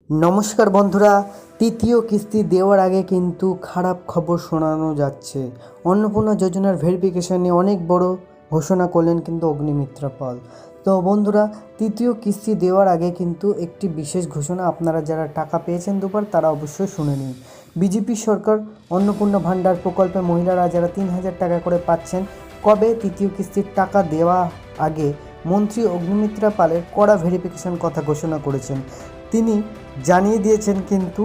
নমস্কার বন্ধুরা, তৃতীয় কিস্তি দেওয়ার আগে কিন্তু খারাপ খবর শোনানো যাচ্ছে। অন্নপূর্ণা যোজনার ভেরিফিকেশন নিয়ে অনেক বড় ঘোষণা করলেন কিন্তু অগ্নিমিত্রা পাল। তো বন্ধুরা, তৃতীয় কিস্তি দেওয়ার আগে কিন্তু একটি বিশেষ ঘোষণা, আপনারা যারা টাকা পেয়েছেন দুবার তারা অবশ্যই শুনে নিন। বিজেপি সরকার অন্নপূর্ণা ভাণ্ডার প্রকল্পে মহিলারা যারা 3,000 টাকা করে পাচ্ছেন, কবে তৃতীয় কিস্তির টাকা দেওয়া আগে মন্ত্রী অগ্নিমিত্রা পালের কড়া ভেরিফিকেশন কথা ঘোষণা করেছেন। তিনি জানিয়ে দিয়েছেন কিন্তু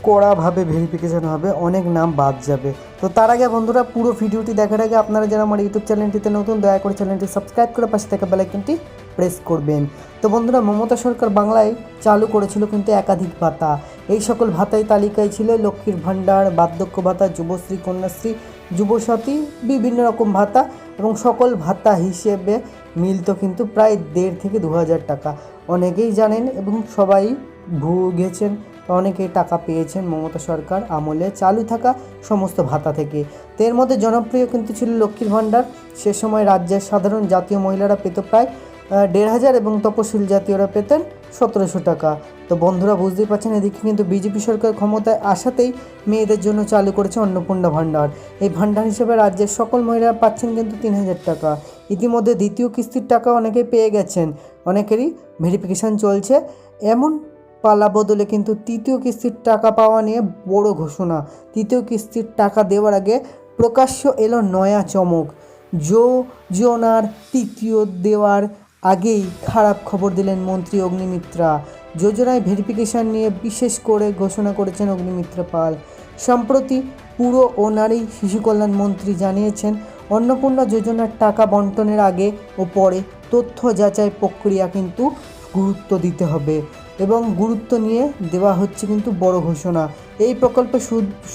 কড়াভাবে ভেরিফিকেশন হবে, অনেক নাম বাদ যাবে। তো তার আগে বন্ধুরা, পুরো ভিডিওটি দেখার আগে আপনারা যারা আমার ইউটিউব চ্যানেলটিতে নতুন, দয়া করে চ্যানেলটি সাবস্ক্রাইব করে পাশে থাকা বেল আইকনটি প্রেস করবেন। তো বন্ধুরা, মমতা সরকার বাংলায় চালু করেছিল কিন্তু একাধিক ভাতা। এই সকল ভাতায় তালিকায় ছিল লক্ষ্মীর ভাণ্ডার, বার্ধক্য ভাতা, যুবশ্রী, কন্যাশ্রী, যুবসাথী, বিভিন্ন রকম ভাতা, এবং সকল ভাতা হিসেবে মিলত কিন্তু প্রায় 1,500 থেকে 2,000 টাকা। অনেকেই জানেন এবং সবাই ভুগেছেন, অনেকেই টাকা পেয়েছেন মমতা সরকার আমলে চালু থাকা সমস্ত ভাতা থেকে। তো এর মধ্যে জনপ্রিয় কিন্তু ছিল লক্ষ্মীর ভাণ্ডার। সে সময় রাজ্যের সাধারণ জাতীয় মহিলারা পেত প্রায় 1,500 এবং তপশিল জাতীয়রা পেতেন 1,700 টাকা। তো বন্ধুরা, বুঝতেই পারছেন, এদিকে কিন্তু বিজেপি সরকার ক্ষমতায় আসাতেই মেয়েদের জন্য চালু করেছে অন্নপূর্ণা ভাণ্ডার। এই ভাণ্ডার হিসেবে রাজ্যের সকল মহিলারা পাচ্ছেন কিন্তু 3,000 টাকা। ইতিমধ্যে দ্বিতীয় কিস্তির টাকা অনেকেই পেয়ে গেছেন, অনেকেরই ভেরিফিকেশান চলছে। এমন পালা বদলে কিন্তু তৃতীয় কিস্তির টাকা পাওয়া নিয়ে বড় ঘোষণা। তৃতীয় কিস্তির টাকা দেওয়ার আগে প্রকাশ্য এলো নয়া চমক। যোজনার তৃতীয় দেওয়ার আগেই খারাপ খবর দিলেন মন্ত্রী অগ্নিমিত্রা। যোজনায় ভেরিফিকেশান নিয়ে বিশেষ করে ঘোষণা করেছেন অগ্নিমিত্রা পাল। সম্প্রতি পুর ও নারী শিশু কল্যাণ মন্ত্রী জানিয়েছেন, অন্নপূর্ণা যোজনার টাকা বন্টনের আগে ও পরে তথ্য যাচাই প্রক্রিয়া কিন্তু গুরুত্ব দিতে হবে, এবং গুরুত্ব নিয়ে দেওয়া হচ্ছে কিন্তু বড় ঘোষণা। এই প্রকল্পের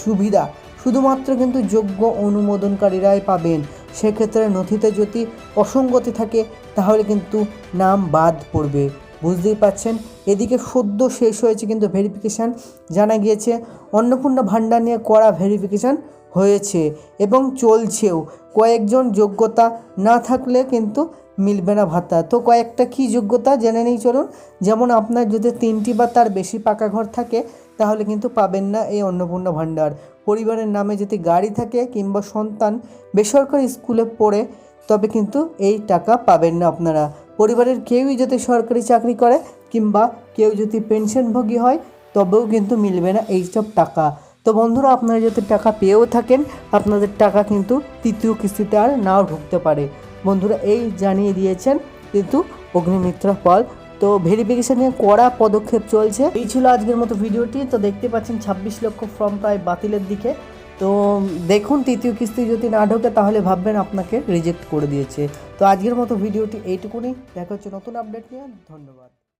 সুবিধা শুধুমাত্র কিন্তু যোগ্য অনুমোদনকারীরাই পাবেন। সেক্ষেত্রে নথিতে যদি অসঙ্গতি থাকে তাহলে কিন্তু নাম বাদ পড়বে। বুঝতেই পাচ্ছেন, এদিকে সদ্য শেষ হয়েছে কিন্তু ভেরিফিকেশান। জানা গিয়েছে অন্নপূর্ণা ভাণ্ডার নিয়ে কড়া ভেরিফিকেশান হয়েছে এবং চলছেও। কয়েকজন যোগ্যতা না থাকলে কিন্তু মিলবে না ভাতা। তো কয়েকটা কী যোগ্যতা জেনে নেই চলুন। যেমন আপনার যদি 3টি বা তার বেশি পাকা ঘর থাকে তাহলে কিন্তু পাবেন না এই অন্নপূর্ণা ভাণ্ডার। পরিবারের নামে যদি গাড়ি থাকে কিংবা সন্তান বেসরকারি স্কুলে পড়ে তবে কিন্তু এই টাকা পাবেন না আপনারা। পরিবারের কেউই যদি সরকারি চাকরি করে কিংবা কেউ যদি পেনশনভোগী হয় তবেও কিন্তু মিলবে না এইসব টাকা। তো বন্ধুরা, আপনারা যদি টাকা পেয়েও থাকেন আপনাদের টাকা কিন্তু তৃতীয় কিস্তিতে আর নাও ঢুকতে পারে। বন্ধুরা, এই জানিয়ে দিয়েছেন কিন্তু অগ্নিমিত্রা পাল। তো ভেরিফিকেশান নিয়ে কড়া পদক্ষেপ চলছে। এই ছিল আজকের মতো ভিডিওটি। তো দেখতে পাচ্ছেন 26 লক্ষ ফর্ম প্রায় বাতিলের দিকে। তো দেখুন, তৃতীয় কিস্তি যদি না ঢোকে তাহলে ভাববেন আপনাকে রিজেক্ট করে দিয়েছে। তো আজকের মতো ভিডিওটি এইটুকুনি। দেখা হচ্ছে নতুন আপডেট নিয়ে। ধন্যবাদ।